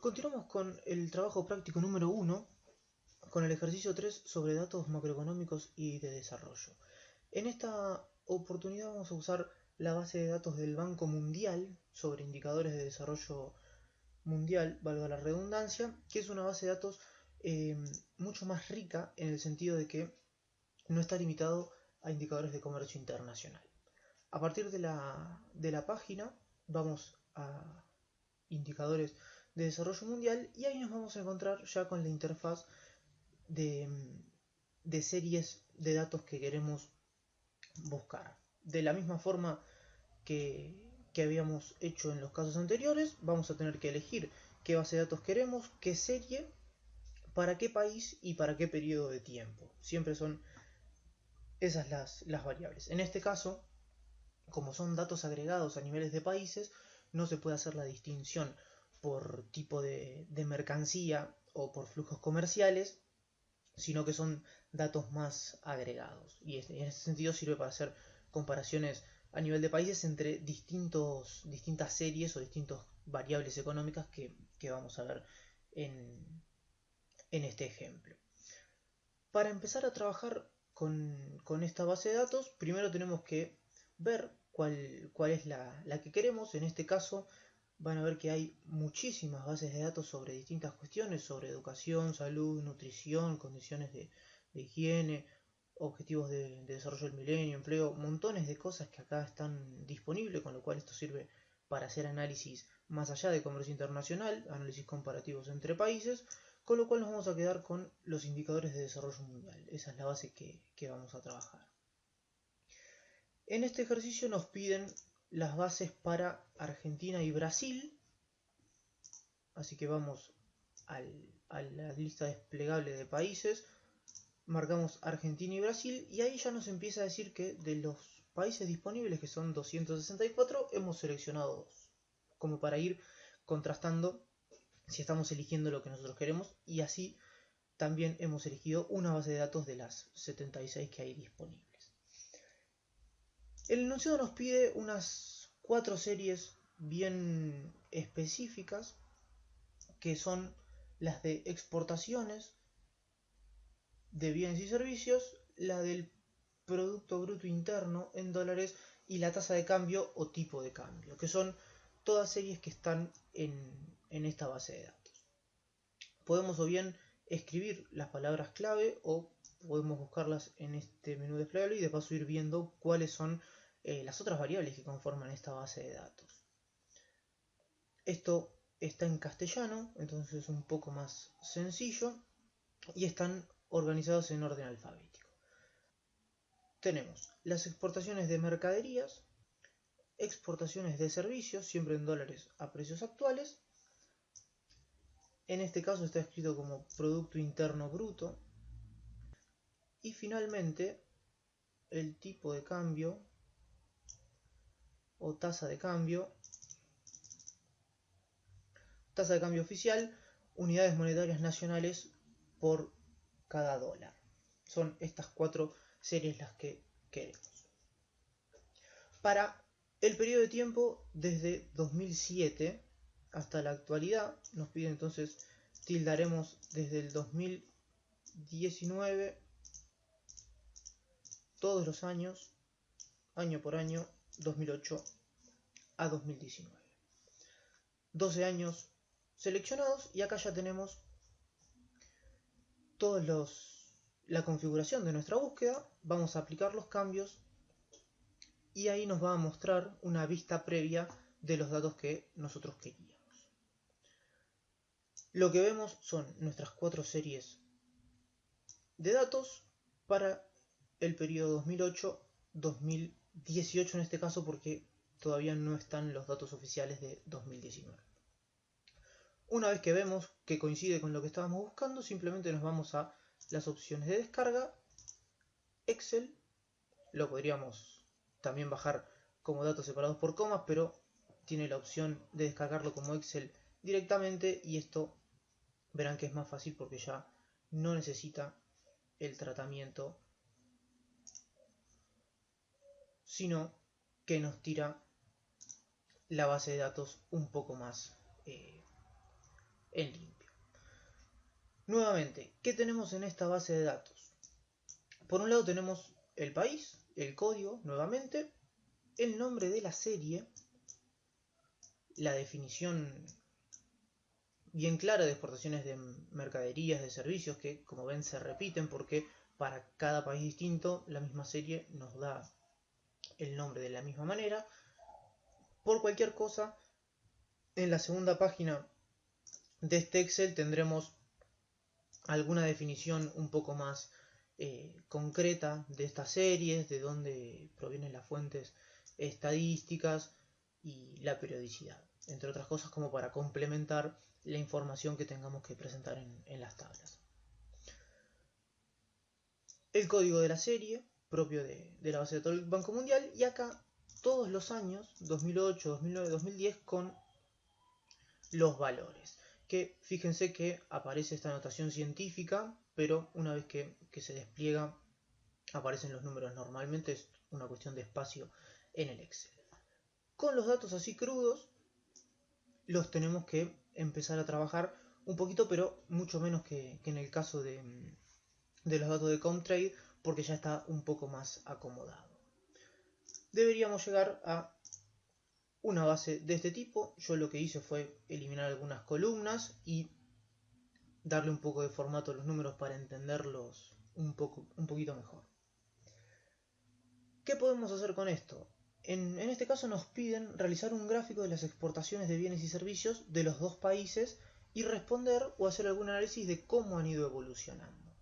Continuamos con el trabajo práctico número 1, con el ejercicio 3 sobre datos macroeconómicos y de desarrollo. En esta oportunidad vamos a usar la base de datos del Banco Mundial sobre indicadores de desarrollo mundial, valga la redundancia, que es una base de datos eh, mucho más rica en el sentido de que no está limitado a indicadores de comercio internacional. A partir de la página vamos a indicadores de desarrollo mundial y ahí nos vamos a encontrar ya con la interfaz de, de series de datos que queremos buscar. De la misma forma que habíamos hecho en los casos anteriores, vamos a tener que elegir qué base de datos queremos, qué serie, para qué país y para qué periodo de tiempo. Siempre son esas las variables. En este caso, como son datos agregados a niveles de países, no se puede hacer la distinción por tipo de mercancía o por flujos comerciales, sino que son datos más agregados. Y en ese sentido sirve para hacer comparaciones a nivel de países entre distintas series o distintas variables económicas que vamos a ver en este ejemplo. Para empezar a trabajar con esta base de datos, primero tenemos que ver cuál es la que queremos. En este caso van a ver que hay muchísimas bases de datos sobre distintas cuestiones, sobre educación, salud, nutrición, condiciones de higiene, objetivos de desarrollo del milenio, empleo, montones de cosas que acá están disponibles, con lo cual esto sirve para hacer análisis más allá de comercio internacional, análisis comparativos entre países, con lo cual nos vamos a quedar con los indicadores de desarrollo mundial. Esa es la base que vamos a trabajar. En este ejercicio nos piden las bases para Argentina y Brasil, así que vamos a la lista desplegable de países, marcamos Argentina y Brasil y ahí ya nos empieza a decir que de los países disponibles, que son 264, hemos seleccionado 2, como para ir contrastando si estamos eligiendo lo que nosotros queremos, y así también hemos elegido una base de datos de las 76 que hay disponibles. El enunciado nos pide unas 4 series bien específicas, que son las de exportaciones de bienes y servicios, la del Producto Bruto Interno en dólares y la tasa de cambio o tipo de cambio, que son todas series que están en esta base de datos. Podemos o bien escribir las palabras clave o podemos buscarlas en este menú desplegable y de paso ir viendo cuáles son las otras variables que conforman esta base de datos. Esto está en castellano, entonces es un poco más sencillo y están organizados en orden alfabético. Tenemos las exportaciones de mercaderías, exportaciones de servicios, siempre en dólares a precios actuales. En este caso está escrito como Producto Interno Bruto. Y finalmente, el tipo de cambio o tasa de cambio oficial, unidades monetarias nacionales por cada dólar. Son estas 4 series las que queremos. Para el periodo de tiempo desde 2007 hasta la actualidad, nos pide entonces, tildaremos desde el 2019 todos los años, año por año, 2008 a 2019. 12 años seleccionados y acá ya tenemos la configuración de nuestra búsqueda. Vamos a aplicar los cambios y ahí nos va a mostrar una vista previa de los datos que nosotros queríamos. Lo que vemos son nuestras 4 series de datos para el periodo 2008-2018 en este caso, porque todavía no están los datos oficiales de 2019. Una vez que vemos que coincide con lo que estábamos buscando, simplemente nos vamos a las opciones de descarga, Excel. Lo podríamos también bajar como datos separados por comas, pero tiene la opción de descargarlo como Excel directamente, y esto verán que es más fácil porque ya no necesita el tratamiento, sino que nos tira la base de datos un poco más en limpio. Nuevamente, ¿qué tenemos en esta base de datos? Por un lado tenemos el país, el código, nuevamente, el nombre de la serie, la definición bien clara de exportaciones de mercaderías, de servicios, que como ven se repiten porque para cada país distinto la misma serie nos da el nombre de la misma manera. Por cualquier cosa, en la segunda página de este Excel tendremos alguna definición un poco más concreta de estas series, de dónde provienen las fuentes estadísticas y la periodicidad, entre otras cosas, como para complementar la información que tengamos que presentar en las tablas. El código de la serie, propio de la base de todo el Banco Mundial, y acá todos los años, 2008, 2009, 2010, con los valores. Que fíjense que aparece esta notación científica, pero una vez que se despliega aparecen los números. Normalmente es una cuestión de espacio en el Excel. Con los datos así crudos los tenemos que empezar a trabajar un poquito, pero mucho menos que en el caso de los datos de Comtrade, porque ya está un poco más acomodado. Deberíamos llegar a una base de este tipo. Yo lo que hice fue eliminar algunas columnas y darle un poco de formato a los números para entenderlos un poquito mejor. ¿Qué podemos hacer con esto? En este caso nos piden realizar un gráfico de las exportaciones de bienes y servicios de los dos países y responder o hacer algún análisis de cómo han ido evolucionando.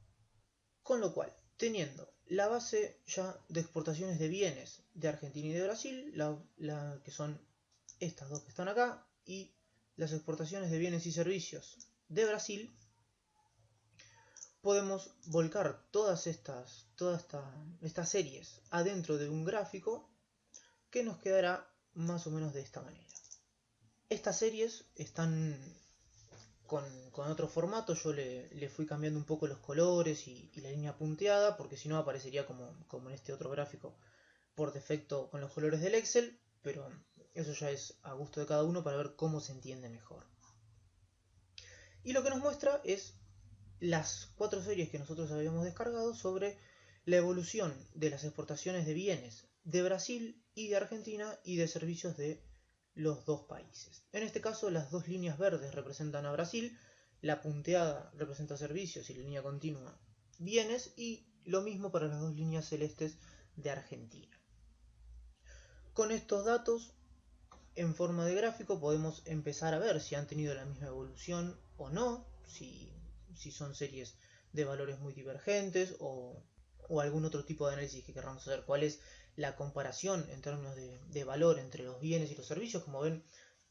Con lo cual, teniendo la base ya de exportaciones de bienes de Argentina y de Brasil, que son estas dos que están acá, y las exportaciones de bienes y servicios de Brasil, podemos volcar todas estas series adentro de un gráfico que nos quedará más o menos de esta manera. Estas series están con otro formato. Yo le fui cambiando un poco los colores y la línea punteada, porque si no aparecería como en este otro gráfico por defecto con los colores del Excel, pero eso ya es a gusto de cada uno para ver cómo se entiende mejor. Y lo que nos muestra es las 4 series que nosotros habíamos descargado sobre la evolución de las exportaciones de bienes de Brasil y de Argentina y de servicios de los dos países. En este caso, las dos líneas verdes representan a Brasil, la punteada representa servicios y la línea continua bienes, y lo mismo para las dos líneas celestes de Argentina. Con estos datos en forma de gráfico podemos empezar a ver si han tenido la misma evolución o no, si son series de valores muy divergentes o algún otro tipo de análisis que queramos hacer. ¿Cuál es la comparación en términos de valor entre los bienes y los servicios? Como ven,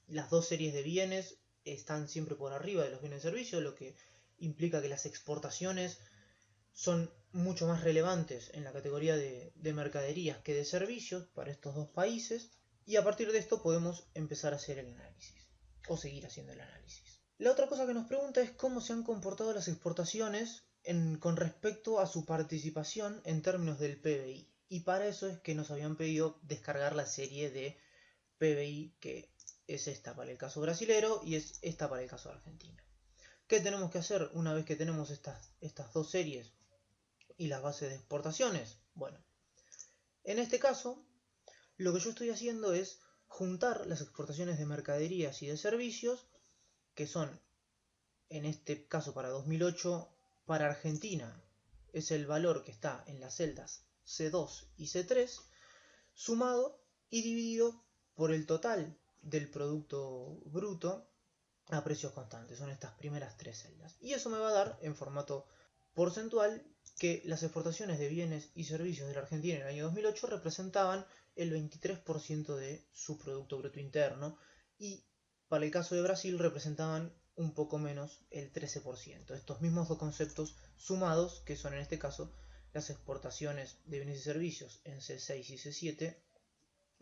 las dos series de bienes están siempre por arriba de los bienes y servicios, lo que implica que las exportaciones son mucho más relevantes en la categoría de mercaderías que de servicios para estos dos países, y a partir de esto podemos empezar a hacer el análisis o seguir haciendo el análisis. La otra cosa que nos pregunta es cómo se han comportado las exportaciones con respecto a su participación en términos del PBI, y para eso es que nos habían pedido descargar la serie de PBI, que es esta para el caso brasilero y es esta para el caso argentino. ¿Qué tenemos que hacer una vez que tenemos estas dos series y las bases de exportaciones? Bueno, en este caso lo que yo estoy haciendo es juntar las exportaciones de mercaderías y de servicios, que son, en este caso para 2008, para Argentina es el valor que está en las celdas C2 y C3, sumado y dividido por el total del Producto Bruto a precios constantes. Son estas primeras 3 celdas. Y eso me va a dar, en formato porcentual, que las exportaciones de bienes y servicios de la Argentina en el año 2008 representaban el 23% de su Producto Bruto Interno, y para el caso de Brasil representaban un poco menos, el 13%. Estos mismos dos conceptos sumados, que son en este caso las exportaciones de bienes y servicios en C6 y C7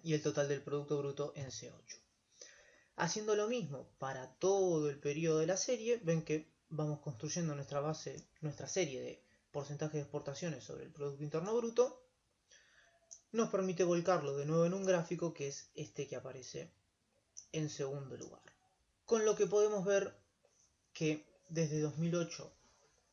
y el total del Producto Bruto en C8. Haciendo lo mismo para todo el periodo de la serie, ven que vamos construyendo nuestra serie de porcentaje de exportaciones sobre el Producto Interno Bruto. Nos permite volcarlo de nuevo en un gráfico que es este que aparece en segundo lugar. Con lo que podemos ver que desde 2008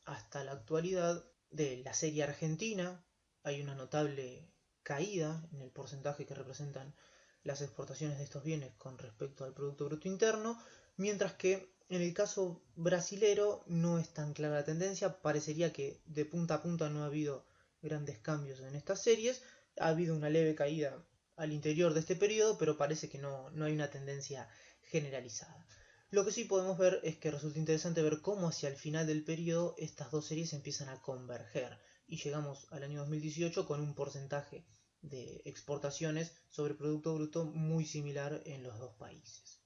hasta la actualidad de la serie argentina hay una notable caída en el porcentaje que representan las exportaciones de estos bienes con respecto al Producto Bruto Interno, mientras que en el caso brasilero no es tan clara la tendencia, parecería que de punta a punta no ha habido grandes cambios en estas series, ha habido una leve caída al interior de este periodo, pero parece que no hay una tendencia generalizada. Lo que sí podemos ver es que resulta interesante ver cómo hacia el final del periodo estas dos series empiezan a converger y llegamos al año 2018 con un porcentaje de exportaciones sobre Producto Bruto muy similar en los dos países.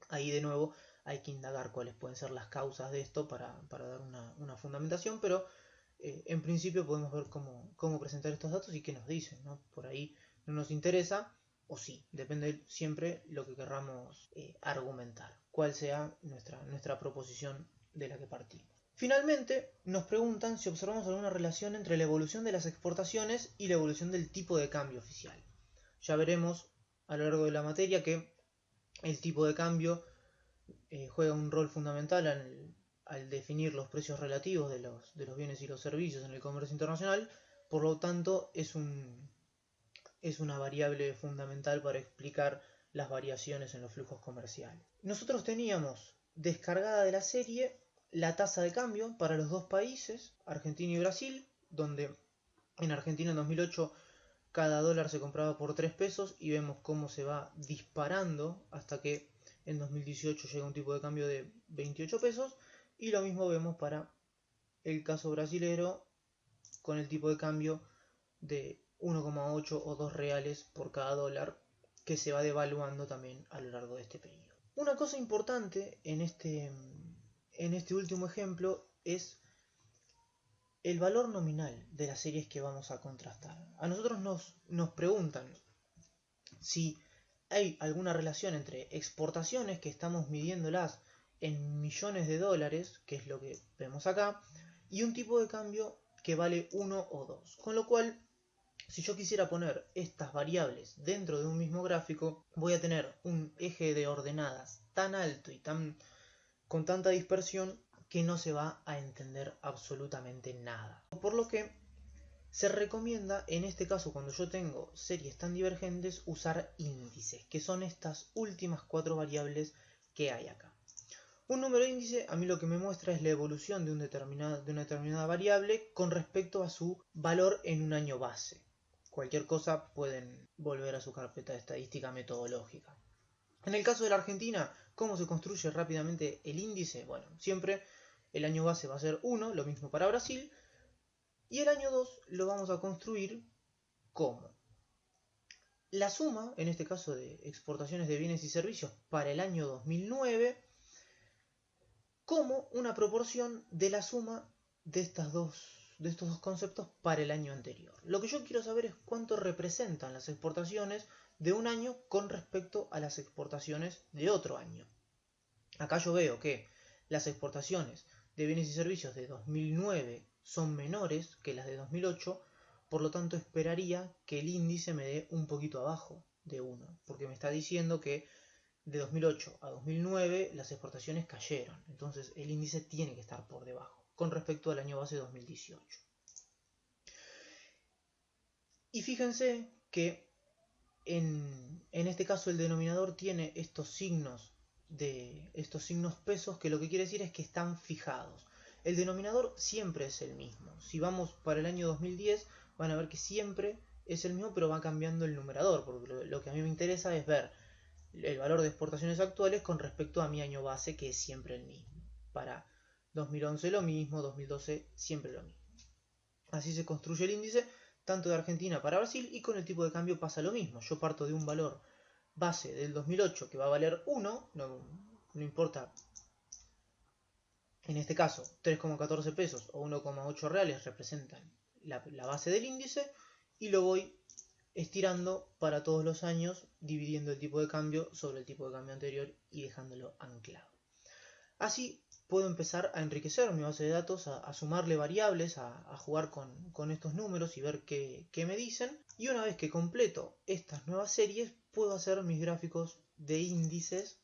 Ahí de nuevo hay que indagar cuáles pueden ser las causas de esto para dar una fundamentación, pero en principio podemos ver cómo presentar estos datos y qué nos dicen, ¿no? Por ahí no nos interesa, o sí, depende siempre lo que querramos argumentar, cuál sea nuestra proposición de la que partimos. Finalmente, nos preguntan si observamos alguna relación entre la evolución de las exportaciones y la evolución del tipo de cambio oficial. Ya veremos a lo largo de la materia que el tipo de cambio juega un rol fundamental al definir los precios relativos de los bienes y los servicios en el comercio internacional, por lo tanto es una variable fundamental para explicar las variaciones en los flujos comerciales. Nosotros teníamos descargada de la serie la tasa de cambio para los dos países, Argentina y Brasil, donde en Argentina en 2008 cada dólar se compraba por 3 pesos y vemos cómo se va disparando hasta que en 2018 llega un tipo de cambio de 28 pesos y lo mismo vemos para el caso brasilero con el tipo de cambio de 1,8 o 2 reales por cada dólar que se va devaluando también a lo largo de este periodo. Una cosa importante en este último ejemplo es el valor nominal de las series que vamos a contrastar. A nosotros nos preguntan si hay alguna relación entre exportaciones que estamos midiéndolas en millones de dólares, que es lo que vemos acá, y un tipo de cambio que vale 1 o 2. Con lo cual, si yo quisiera poner estas variables dentro de un mismo gráfico, voy a tener un eje de ordenadas tan alto y con tanta dispersión que no se va a entender absolutamente nada. Por lo que se recomienda, en este caso, cuando yo tengo series tan divergentes, usar índices, que son estas últimas 4 variables que hay acá. Un número índice a mí lo que me muestra es la evolución de una determinada variable con respecto a su valor en un año base. Cualquier cosa pueden volver a su carpeta de estadística metodológica. En el caso de la Argentina, ¿cómo se construye rápidamente el índice? Bueno, siempre el año base va a ser 1, lo mismo para Brasil, y el año 2 lo vamos a construir como la suma, en este caso de exportaciones de bienes y servicios para el año 2009, como una proporción de la suma de estos dos conceptos para el año anterior. Lo que yo quiero saber es cuánto representan las exportaciones de un año con respecto a las exportaciones de otro año. Acá yo veo que las exportaciones de bienes y servicios de 2009 son menores que las de 2008, por lo tanto esperaría que el índice me dé un poquito abajo de 1, porque me está diciendo que de 2008 a 2009 las exportaciones cayeron, entonces el índice tiene que estar por debajo con respecto al año base 2018. Y fíjense que en este caso el denominador tiene estos signos pesos, que lo que quiere decir es que están fijados. El denominador siempre es el mismo. Si vamos para el año 2010 van a ver que siempre es el mismo, pero va cambiando el numerador, porque lo que a mí me interesa es ver el valor de exportaciones actuales con respecto a mi año base, que es siempre el mismo. Para 2011 lo mismo, 2012 siempre lo mismo. Así se construye el índice tanto de Argentina para Brasil, y con el tipo de cambio pasa lo mismo. Yo parto de un valor base del 2008 que va a valer 1, no importa, en este caso 3,14 pesos o 1,8 reales representan la base del índice, y lo voy estirando para todos los años, dividiendo el tipo de cambio sobre el tipo de cambio anterior y dejándolo anclado. Así puedo empezar a enriquecer mi base de datos, a sumarle variables, a jugar con estos números y ver qué me dicen. Y una vez que completo estas nuevas series, puedo hacer mis gráficos de índices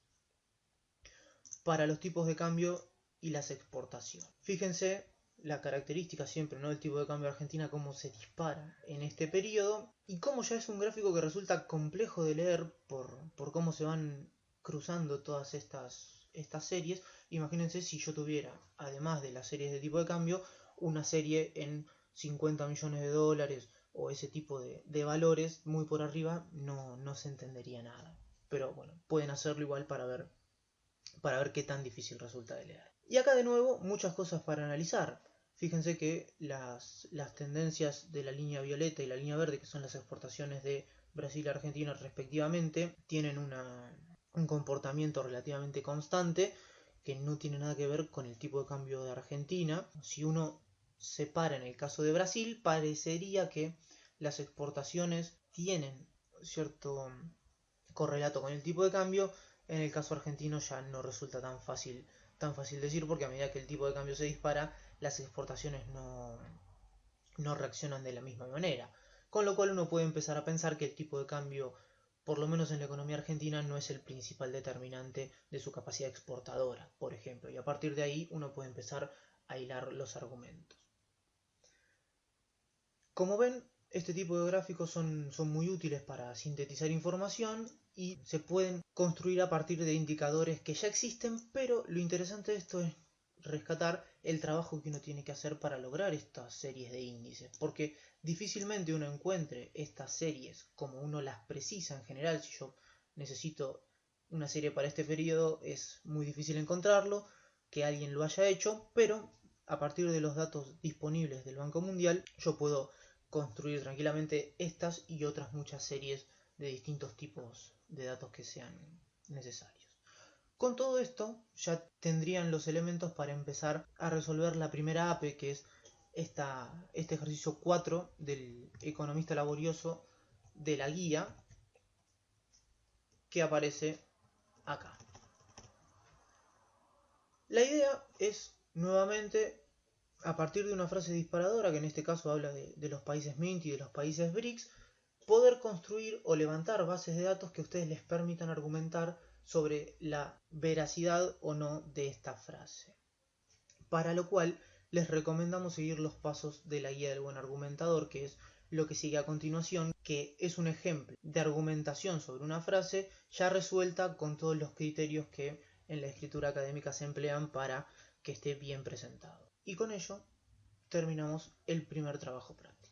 para los tipos de cambio y las exportaciones. Fíjense la característica siempre, ¿no?, del tipo de cambio de Argentina, cómo se dispara en este periodo y cómo ya es un gráfico que resulta complejo de leer por cómo se van cruzando todas estas series. Imagínense si yo tuviera, además de las series de tipo de cambio, una serie en 50 millones de dólares o ese tipo de valores muy por arriba, no se entendería nada. Pero bueno, pueden hacerlo igual para ver qué tan difícil resulta de leer. Y acá de nuevo muchas cosas para analizar. Fíjense que las tendencias de la línea violeta y la línea verde, que son las exportaciones de Brasil y Argentina respectivamente, tienen un comportamiento relativamente constante que no tiene nada que ver con el tipo de cambio de Argentina. Si uno separa en el caso de Brasil, parecería que las exportaciones tienen cierto correlato con el tipo de cambio. En el caso argentino ya no resulta tan fácil decir, porque a medida que el tipo de cambio se dispara, las exportaciones no reaccionan de la misma manera. Con lo cual uno puede empezar a pensar que el tipo de cambio, por lo menos en la economía argentina, no es el principal determinante de su capacidad exportadora, por ejemplo. Y a partir de ahí uno puede empezar a hilar los argumentos. Como ven, este tipo de gráficos son muy útiles para sintetizar información y se pueden construir a partir de indicadores que ya existen, pero lo interesante de esto es rescatar el trabajo que uno tiene que hacer para lograr estas series de índices, porque difícilmente uno encuentre estas series como uno las precisa en general. Si yo necesito una serie para este periodo, es muy difícil encontrarlo, que alguien lo haya hecho, pero a partir de los datos disponibles del Banco Mundial yo puedo construir tranquilamente estas y otras muchas series de distintos tipos de datos que sean necesarios. Con todo esto ya tendrían los elementos para empezar a resolver la primera APE, que es este ejercicio 4 del economista laborioso de la guía, que aparece acá. La idea es, nuevamente, a partir de una frase disparadora, que en este caso habla de los países Mint y de los países BRICS, poder construir o levantar bases de datos que a ustedes les permitan argumentar sobre la veracidad o no de esta frase. Para lo cual les recomendamos seguir los pasos de la guía del buen argumentador, que es lo que sigue a continuación, que es un ejemplo de argumentación sobre una frase ya resuelta con todos los criterios que en la escritura académica se emplean para que esté bien presentado. Y con ello terminamos el primer trabajo práctico.